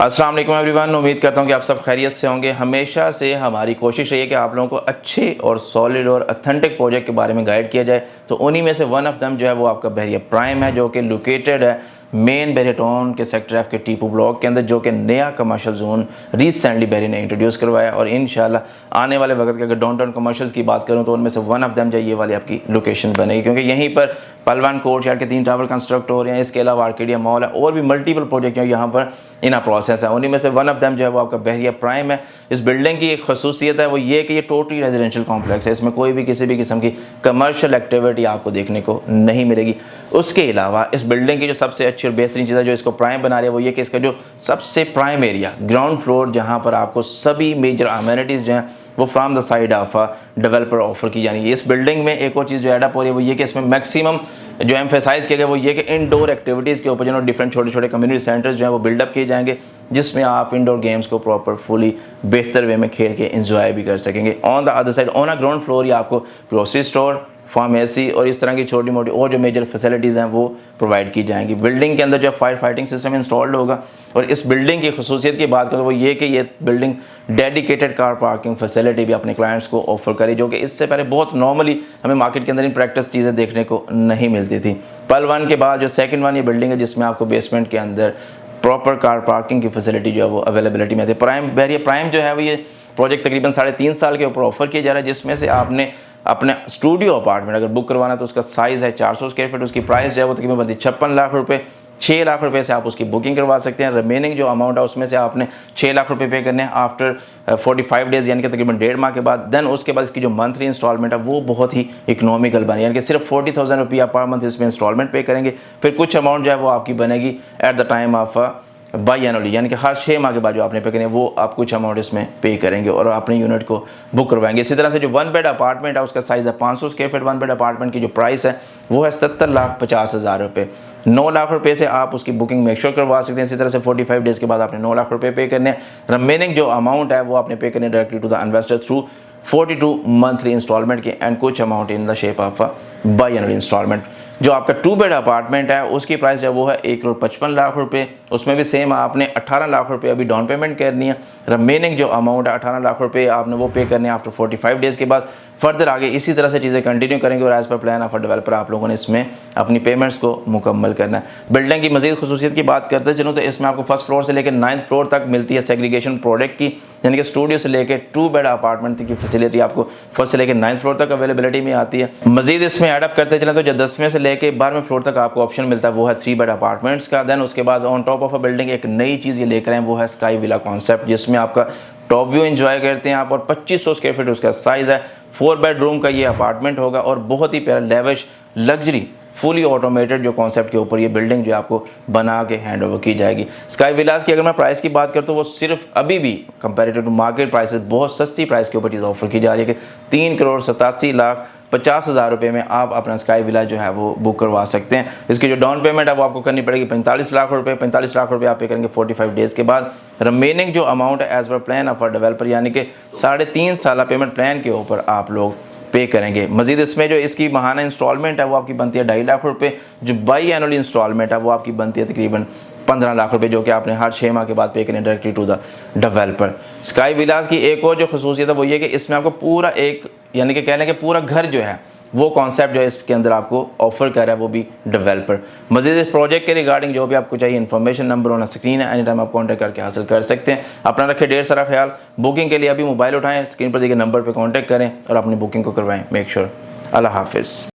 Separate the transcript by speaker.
Speaker 1: अस्सलाम वालेकुम एवरीवन, उम्मीद करता हूँ कि आप सब खैरियत से होंगे। हमेशा से हमारी कोशिश रही है कि आप लोगों को अच्छे और सॉलिड और ऑथेंटिक प्रोजेक्ट के बारे में गाइड किया जाए। तो उन्हीं में से वन ऑफ दम जो है वो आपका बहरिया प्राइम है, जो कि लोकेटेड है मेन बहरिया टाउन के सेक्टर एफ के टीपू ब्लॉक के अंदर, जो कि नया कमर्शियल जोन रिसेंटली बहरिया ने इंट्रोड्यूस करवाया। और इंशाल्लाह आने वाले वक्त के अगर डाउनटाउन कमर्शियल्स की बात करूँ तो उनमें से वन ऑफ दम जो ये वाली आपकी लोकेशन बनेगी, क्योंकि यहीं पर पलवान कोर्ट यार्ड के 3 टावर कंस्ट्रक्ट हो रहे हैं। इसके अलावा आर्केडिया मॉल है और भी मल्टीपल प्रोजेक्ट जो यहाँ पर इन प्रोसेस है। उन्हीं में से वन ऑफ दम जो है वो आपका बहरिया प्राइम है। इस बिल्डिंग की एक खसूसियत है वो ये कि ये टोटली रेजिडेंशियल कॉम्प्लेक्स है। इसमें कोई भी किसी भी किस्म की कमर्शियल एक्टिविटी आपको देखने को नहीं मिलेगी। उसके अलावा इस बिल्डिंग की जो सबसे अच्छी और बेहतरीन चीज़ है जो इसको प्राइम बना रही है वो ये कि इसका जो सबसे प्राइम एरिया ग्राउंड फ्लोर, जहाँ पर आपको सभी मेजर अमेनिटीज़ जो हैं वो from the side of developer offer की जानी है। इस बिल्डिंग में एक और चीज़ जो ऐड अप हो रही है वो ये कि इसमें मैक्सिमम जो एम्फेसाइज किया गया वो ये कि इनडोर एक्टिविटीज़ के ऊपर जो डिफरेंट छोटे छोटे कम्युनिटी सेंटर्स जो है वो बिल्डअप किए जाएंगे, जिसमें आप इंडोर गेम्स को प्रॉपर फुली बेहतर वे में खेल के इंजॉय भी कर सकेंगे। On the other side on a ground floor ही आपको ग्रोसरी स्टोर, फार्मेसी और इस तरह की छोटी मोटी और जो मेजर फैसिलिटीज़ हैं वो प्रोवाइड की जाएंगी। बिल्डिंग के अंदर जो फायर फाइटिंग सिस्टम इंस्टॉल्ड होगा। और इस बिल्डिंग की खसूसियत की बात करें वो ये कि ये building dedicated car parking facility भी अपने क्लाइंट्स को ऑफर करी, जो कि इससे पहले बहुत नॉर्मली हमें मार्केट के अंदर इन प्रैक्टिस चीज़ें देखने को नहीं मिलती थी। पल वन के बाद जो सेकंड वन ये बिल्डिंग है जिसमें आपको बेसमेंट के अंदर प्रॉपर कार पार्किंग की फैसिलिटी जो है वो अवेलेबिलिटी में आती है। प्राइम बहरिया प्राइम जो है वो ये प्रोजेक्ट तकरीबन 3.5 साल के ऊपर ऑफर किया जा रहा है, जिसमें से आपने अपने स्टूडियो अपार्टमेंट अगर बुक करवाना है तो उसका साइज़ है 400 स्क्वायर फीट। उसकी प्राइस जो है वो तकरीबन बनती है 56 लाख रुपये। 6 लाख रुपए से आप उसकी बुकिंग करवा सकते हैं। रिमेनिंग जो अमाउंट है उसमें से आपने 6 लाख रुपए पे करने हैं आफ्टर 45 डेज़, यानी कि तकरीबन 1.5 माह के बाद। देन उसके बाद इसकी जो मंथली इंस्टॉलमेंट है वो बहुत ही इकोनॉमिकल बनी, यानी कि सिर्फ 40,000 रुपया पर मंथ इसमें इंस्टॉलमेंट पे करेंगे। फिर कुछ अमाउंट जो है वो आपकी बनेगी at the time of by annually, यानी कि हर 6 माह के बाद जो आपने पे करेंगे वो आप कुछ अमाउंट इसमें पे करेंगे और अपनी यूनिट को बुक करवाएंगे। इसी तरह से जो 1 बेड अपार्टमेंट है उसका साइज़ है 500 स्क्वायर फीट। 1 बेड अपार्टमेंट की जो प्राइस है वो है 77,50,000 रुपये। 9 लाख रुपए से आप उसकी बुकिंग मेक श्योर करवा सकते हैं। इसी तरह से 45 डेज़ के बाद आपने 9 लाख रुपए पे करने हैं। रिमेनिंग जो अमाउंट है वो आपने पे करने directly to the investor through 42 monthly instalment के एंड कुछ amount in the shape of biannual instalment. जो आपका 2 बेड अपार्टमेंट है उसकी प्राइस जो वो है 1,55,00,000 रुपये। उसमें भी सेम आपने 18 लाख रुपये अभी डाउन पेमेंट करनी है। रिमेनिंग जो अमाउंट है 18 लाख रुपये आपने वो पे करने हैं आफ्टर 45 डेज़ के बाद। फर्दर आगे इसी तरह से चीज़ें कंटिन्यू करेंगे और as per plan of developer आप लोगों ने इसमें अपनी पेमेंट्स को मुकम्मल करना है। बिल्डिंग की मज़ीद खुसूसियत की बात करते चलूँ तो इसमें आपको फर्स्ट फ्लोर से लेकर 9th फ्लोर तक मिलती है सेग्रीगेशन प्रोडक्ट की, यानी कि स्टूडियो से लेकर 2 बेड अपार्टमेंट की फैसिलिटी आपको फर्स्ट से लेकर 9th फ्लोर तक अवेलेबिलिटी में आती है। मज़ीद इसमें एडअप करते चलें तो जो 10वें से लेकर 12वें फ्लोर तक आपको ऑप्शन मिलता है वो है 3 बेड अपार्टमेंट्स का। देन उसके बाद on top of a building एक नई चीज़ ये लेकर आए वो है स्काई विला कॉन्सेप्ट, जिसमें आपका टॉप व्यू एंजॉय करते हैं आप और 2500 स्क्वायर फीट उसका साइज़ है। 4 बेडरूम का ये अपार्टमेंट होगा और बहुत ही प्यारा लेविश लग्जरी फुली ऑटोमेटेड जो कॉन्सेप्ट के ऊपर ये बिल्डिंग जो आपको बना के हैंड ओवर की जाएगी। स्काई विलास की अगर मैं प्राइस की बात करता हूँ वो सिर्फ अभी भी कंपैरेटिव टू मार्केट प्राइसेस बहुत सस्ती प्राइस के ऊपर चीज़ ऑफर की जा रही है कि 3,87,50,000 रुपये में आप अपना स्काई विला जो है वो बुक करवा सकते हैं। इसकी जो डाउन पेमेंट है वो आपको करनी पड़ेगी 45 लाख रुपये। 45 लाख रुपये आप पे करेंगे 45 डेज़ के बाद। रिमेनिंग जो अमाउंट है as per plan of developer, यानी कि 3.5 साल पेमेंट प्लान के ऊपर आप लोग पे करेंगे। मजीद इसमें जो इसकी माहाना इंस्टॉलमेंट है वो आपकी बनती है 2.5 लाख रुपये। जो बाई एनुअल इंस्टॉलमेंट है वो आपकी बनती है तकरीबन 15 लाख रुपए, जो कि आपने हर 6 माह के बाद पे करें directly to the developer. Sky villas की एक और जो खसूसियत है वो ये कि इसमें आपको पूरा एक, यानी कि कह लें कि पूरा घर जो है वो कॉन्सेप्ट जो है इसके अंदर आपको ऑफर कर रहा है वो भी डेवलपर। मज़ीद इस प्रोजेक्ट के रिगार्डिंग जो भी आपको चाहिए इन्फॉर्मेशन नंबर ऑन स्क्रीन है, एनी टाइम आप कॉन्टैक्ट करके हासिल कर सकते हैं। अपना रखें ढेर सारा ख्याल। बुकिंग के लिए अभी मोबाइल उठाएं, स्क्रीन पर दिए नंबर पर कॉन्टैक्ट करें और अपनी बुकिंग को करवाएं। Make sure. अल्लाह हाफिज़।